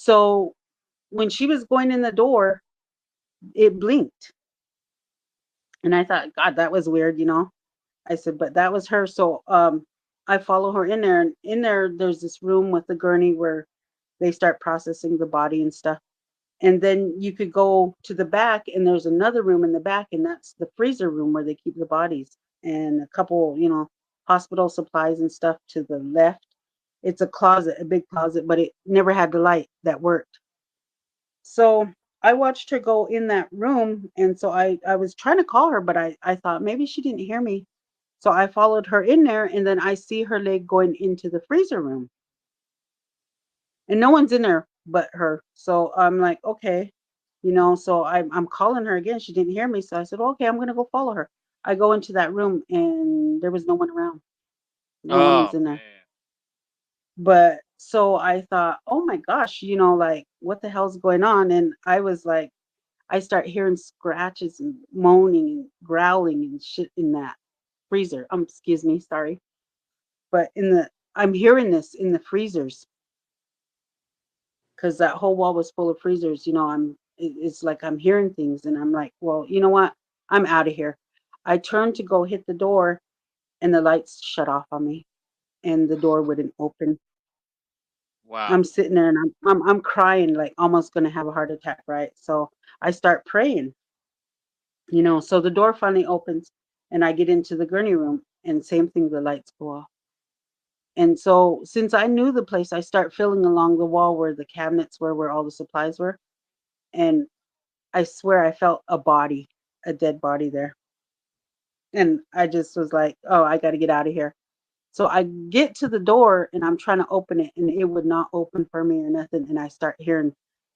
So when she was going in the door, it blinked. And I thought, God, that was weird. I said, but that was her. So I follow her in there, and in there there's this room with the gurney where they start processing the body and stuff. And then you could go to the back, and there's another room in the back, and that's the freezer room where they keep the bodies, and a couple, hospital supplies and stuff to the left. It's a closet, a big closet, but it never had the light that worked. So I watched her go in that room, and so I was trying to call her, but I thought maybe she didn't hear me. So I followed her in there, and then I see her leg going into the freezer room, and no one's in there but her. So I'm like, okay. So I'm calling her again. She didn't hear me, so I said, okay, I'm gonna go follow her. I go into that room, and there was no one around. No one was Oh in there. man. But so I thought, oh my gosh, like what the hell's going on? And I was like, I start hearing scratches and moaning and growling and shit in that freezer. Excuse me, sorry. But I'm hearing this in the freezers because that whole wall was full of freezers. It's like I'm hearing things, and I'm like, well, you know what? I'm out of here. I turned to go hit the door, and the lights shut off on me, and the door wouldn't open. I'm Wow. sitting there, and I'm crying, like almost gonna have a heart attack, right? So I start praying. So the door finally opens, and I get into the gurney room, and same thing, the lights go off. And so since I knew the place, I start feeling along the wall where the cabinets were, where all the supplies were. And I swear I felt a body, a dead body there. And I just was like, oh, I got to get out of here. So I get to the door, and I'm trying to open it, and it would not open for me or nothing. And I start hearing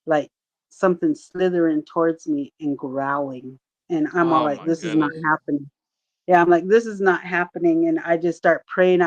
like something slithering towards me and growling. And I'm all Oh like, my this is not goodness. happening. Yeah, I'm like, this is not happening. And I just start praying.